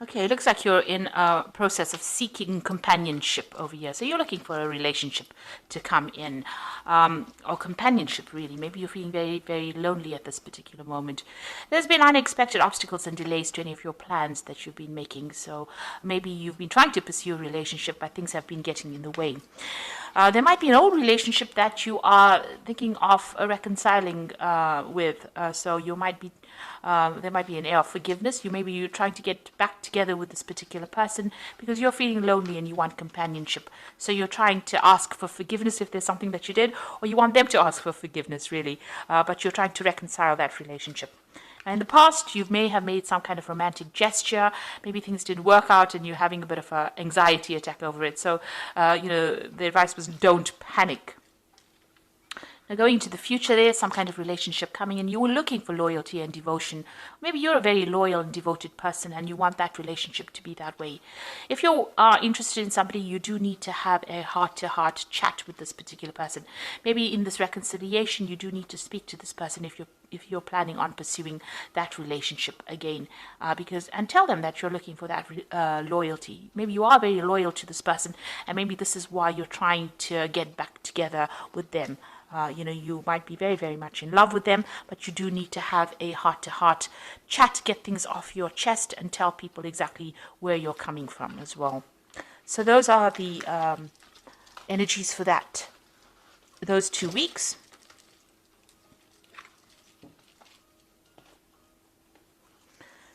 Okay, it looks like you're in a process of seeking companionship over here. So you're looking for a relationship to come in, or companionship, really. Maybe you're feeling very, very lonely at this particular moment. There's been unexpected obstacles and delays to any of your plans that you've been making. So maybe you've been trying to pursue a relationship, but things have been getting in the way. There might be an old relationship that you are thinking of reconciling with. So you might be there might be an air of forgiveness. You're trying to get back together with this particular person because you're feeling lonely and you want companionship. So you're trying to ask for forgiveness if there's something that you did, or you want them to ask for forgiveness, really. But you're trying to reconcile that relationship. In the past, you may have made some kind of romantic gesture. Maybe things didn't work out and you're having a bit of an anxiety attack over it. So, the advice was don't panic. Now, going into the future, there's some kind of relationship coming in. You're looking for loyalty and devotion. Maybe you're a very loyal and devoted person and you want that relationship to be that way. If you are interested in somebody, you do need to have a heart-to-heart chat with this particular person. Maybe in this reconciliation, you do need to speak to this person if you're planning on pursuing that relationship again, and tell them that you're looking for that loyalty. Maybe you are very loyal to this person, and maybe this is why you're trying to get back together with them. You might be very, very much in love with them, but you do need to have a heart-to-heart chat, get things off your chest, and tell people exactly where you're coming from as well. So those are the energies for those 2 weeks.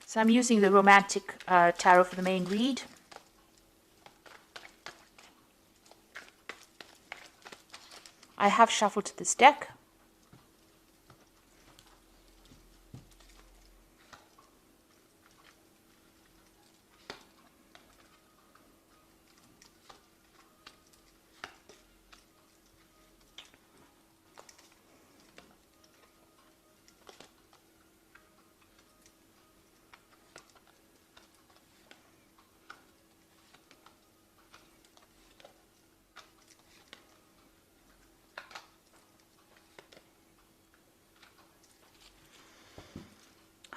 So I'm using the Romantic Tarot for the main read. I have shuffled this deck.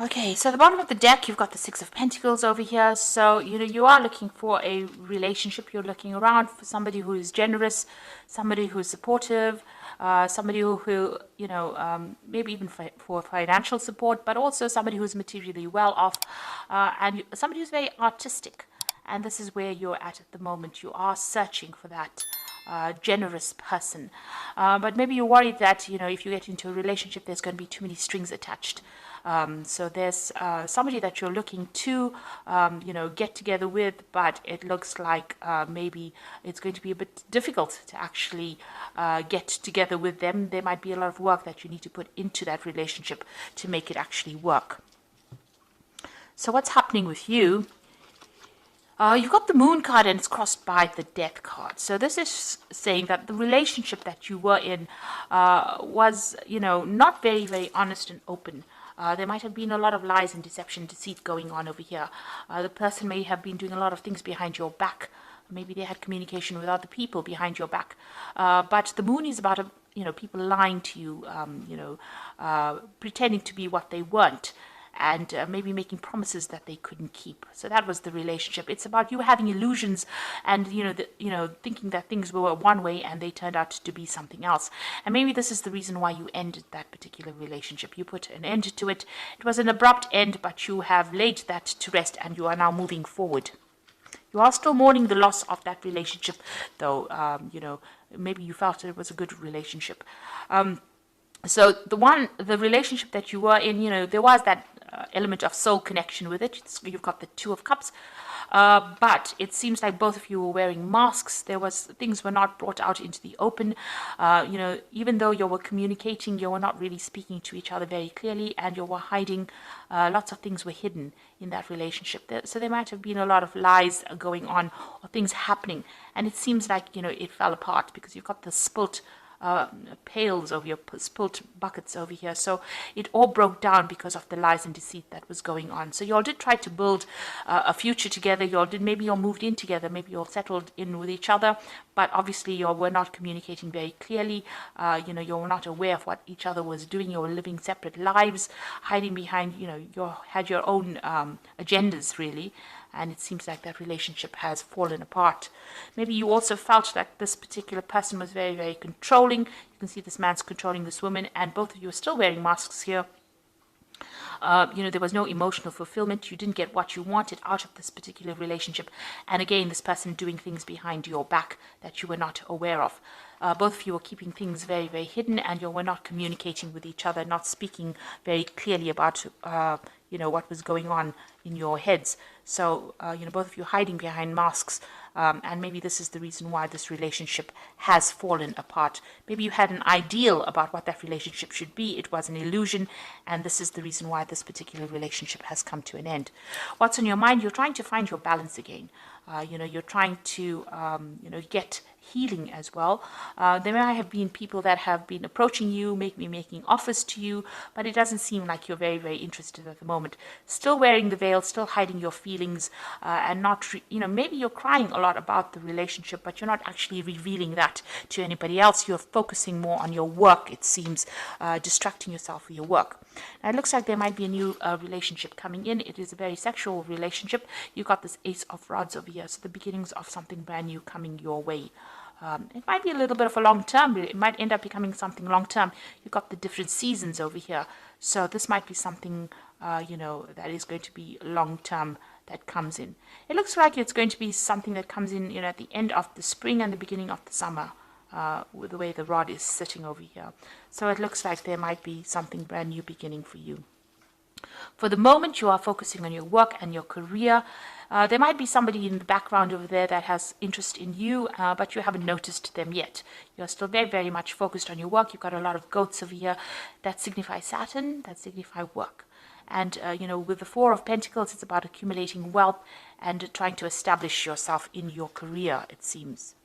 Okay, so at the bottom of the deck, you've got the Six of Pentacles over here. So, you are looking for a relationship. You're looking around for somebody who is generous, somebody who is supportive, somebody who maybe even for financial support, but also somebody who's materially well off, and somebody who's very artistic. And this is where you're at the moment. You are searching for that generous person. But maybe you're worried that, if you get into a relationship, there's going to be too many strings attached. So there's somebody that you're looking to, get together with, but it looks like maybe it's going to be a bit difficult to actually get together with them. There might be a lot of work that you need to put into that relationship to make it actually work. So what's happening with you? You've got the Moon card and it's crossed by the Death card. So this is saying that the relationship that you were in was, not very, very honest and open. There might have been a lot of lies and deception, deceit going on over here. The person may have been doing a lot of things behind your back. Maybe they had communication with other people behind your back. But the Moon is about, people lying to you, pretending to be what they weren't, and maybe making promises that they couldn't keep. So that was the relationship. It's about you having illusions and thinking that things were one way and they turned out to be something else. And maybe this is the reason why you ended that particular relationship. You put an end to it. It was an abrupt end, but you have laid that to rest and you are now moving forward. You are still mourning the loss of that relationship, though. Maybe you felt it was a good relationship. So the relationship that you were in, there was that element of soul connection with it. You've got the Two of Cups, but it seems like both of you were wearing masks. Things were not brought out into the open. Even though you were communicating, you were not really speaking to each other very clearly, and you were hiding. Lots of things were hidden in that relationship. So there might have been a lot of lies going on or things happening, and it seems like it fell apart because you've got the spilt pails over your spilt buckets over here. So it all broke down because of the lies and deceit that was going on. So you all did try to build a future together. Maybe you all moved in together. Maybe you all settled in with each other. But obviously you all were not communicating very clearly. You were not aware of what each other was doing. You were living separate lives, hiding behind, you had your own agendas really. and it seems like that relationship has fallen apart. Maybe you also felt like this particular person was very, very controlling. You can see this man's controlling this woman, and both of you are still wearing masks here. There was no emotional fulfillment. You didn't get what you wanted out of this particular relationship. And again, this person doing things behind your back that you were not aware of. Both of you were keeping things very, very hidden, and you were not communicating with each other, not speaking very clearly about, what was going on in your heads. So, both of you hiding behind masks. And maybe this is the reason why this relationship has fallen apart. Maybe you had an ideal about what that relationship should be. It was an illusion, and this is the reason why this particular relationship has come to an end. What's on your mind? You're trying to find your balance again. You're trying to, get healing as well. There may have been people that have been approaching you, making offers to you, but it doesn't seem like you're very, very interested at the moment. Still wearing the veil, still hiding your feelings, and not, maybe you're crying a lot about the relationship, but you're not actually revealing that to anybody else. You're focusing more on your work, it seems, distracting yourself with your work. Now, it looks like there might be a new relationship coming in. It is a very sexual relationship. You got this Ace of Rods over here, so the beginnings of something brand new coming your way. It might be a little bit of a long term, but it might end up becoming something long term. You've got the different seasons over here. So this might be something, that is going to be long term that comes in. It looks like it's going to be something that comes in, at the end of the spring and the beginning of the summer, with the way the rod is sitting over here. So it looks like there might be something brand new beginning for you. For the moment, you are focusing on your work and your career. There might be somebody in the background over there that has interest in you, but you haven't noticed them yet. You're still very, very much focused on your work. You've got a lot of goats over here that signify Saturn, that signify work. And, with the Four of Pentacles, it's about accumulating wealth and trying to establish yourself in your career, it seems.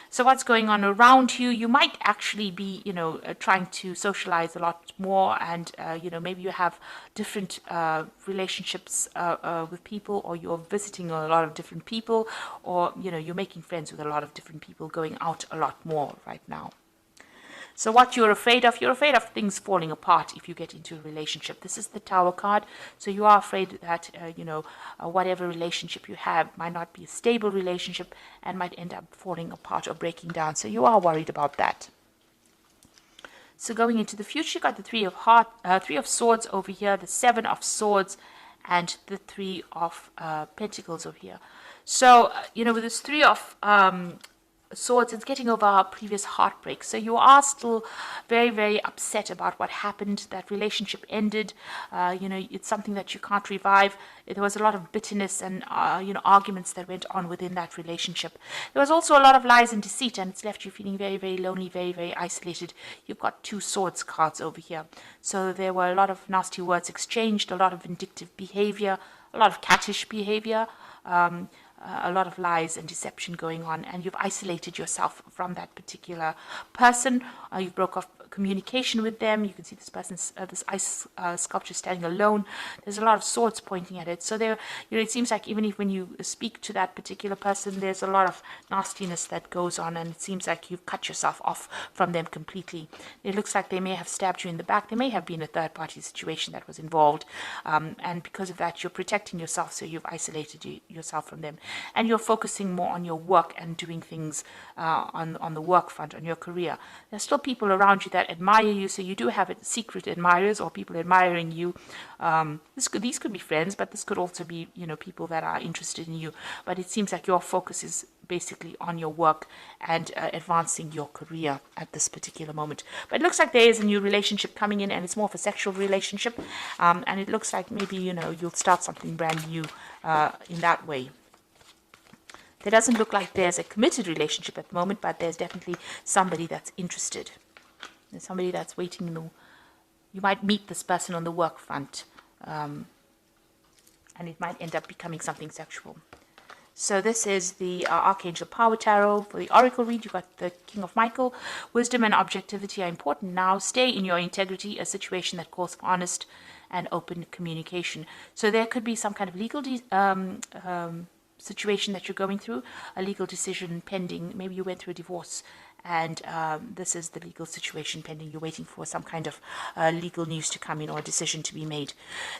So what's going on around you? You might actually be, trying to socialize a lot more, and maybe you have different relationships with people, or you're visiting a lot of different people, or you're making friends with a lot of different people, going out a lot more right now. So what you're afraid of things falling apart if you get into a relationship. This is the Tower card. So you are afraid that, whatever relationship you have might not be a stable relationship and might end up falling apart or breaking down. So you are worried about that. So going into the future, you got the Three of Swords over here, the Seven of Swords, and the Three of Pentacles over here. So, with this Three of Swords, it's getting over our previous heartbreak. So you are still very, very upset about what happened. That relationship ended. It's something that you can't revive. There was a lot of bitterness and arguments that went on within that relationship. There was also a lot of lies and deceit, and it's left you feeling very, very lonely, very, very isolated. You've got Two Swords cards over here. So there were a lot of nasty words exchanged, a lot of vindictive behavior, a lot of cattish behavior. A lot of lies and deception going on, and you've isolated yourself from that particular person. You broke off communication with them. You can see this person's this ice sculpture standing alone. There's a lot of swords pointing at it. So there, it seems like even if when you speak to that particular person, there's a lot of nastiness that goes on, and it seems like you've cut yourself off from them completely. It looks like they may have stabbed you in the back. There may have been a third-party situation that was involved, and because of that, you're protecting yourself. So you've isolated yourself from them, and you're focusing more on your work and doing things on the work front, on your career. There's still people around you that admire you, so you do have secret admirers or people admiring you. These could be friends, but this could also be people that are interested in you. But it seems like your focus is basically on your work and advancing your career at this particular moment. But it looks like there is a new relationship coming in, and it's more of a sexual relationship. And it looks like maybe you'll start something brand new in that way. There doesn't look like there's a committed relationship at the moment, but there's definitely somebody that's interested. There's somebody that's waiting. You might meet this person on the work front, and it might end up becoming something sexual. So this is the Archangel Power Tarot. For the Oracle read, you've got the King of Michael. Wisdom and objectivity are important now. Stay in your integrity, a situation that calls for honest and open communication. So there could be some kind of legal situation that you're going through, a legal decision pending. Maybe you went through a divorce and this is the legal situation pending. You're waiting for some kind of legal news to come in or a decision to be made.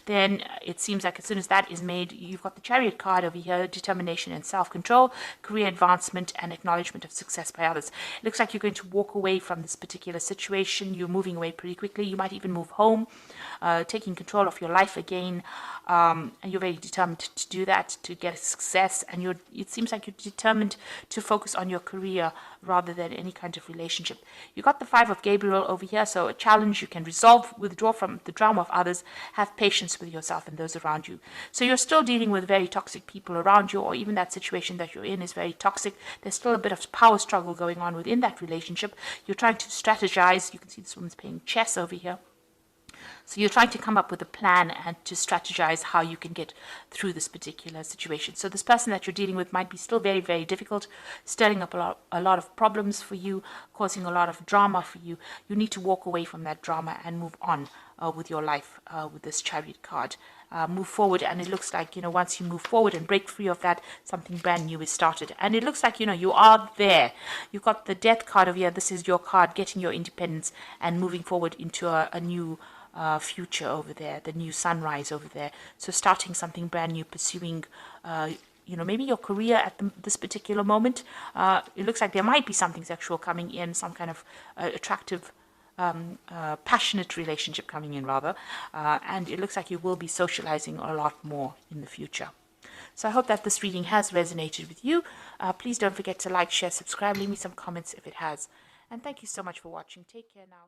Then it seems like as soon as that is made, you've got the Chariot card over here: determination and self-control, career advancement, and acknowledgement of success by others. It looks like you're going to walk away from this particular situation. You're moving away pretty quickly. You might even move home, taking control of your life again, and you're very determined to do that, to get success. And it seems like you're determined to focus on your career rather than any kind of relationship. You got the Five of Gabriel over here, so a challenge you can resolve, withdraw from the drama of others, have patience with yourself and those around you. So you're still dealing with very toxic people around you, or even that situation that you're in is very toxic. There's still a bit of power struggle going on within that relationship. You're trying to strategize. You can see this woman's playing chess over here. So you're trying to come up with a plan and to strategize how you can get through this particular situation. So this person that you're dealing with might be still very, very difficult, stirring up a lot of problems for you, causing a lot of drama for you. You need to walk away from that drama and move on with your life with this Chariot card. Move forward, and it looks like, once you move forward and break free of that, something brand new is started. And it looks like, you are there. You've got the Death card over here. This is your card, getting your independence and moving forward into a new future over there, the new sunrise over there. So starting something brand new, pursuing, maybe your career at this particular moment. It looks like there might be something sexual coming in, some kind of attractive, passionate relationship coming in, rather. And it looks like you will be socializing a lot more in the future. So I hope that this reading has resonated with you. Please don't forget to like, share, subscribe, leave me some comments if it has. And thank you so much for watching. Take care now.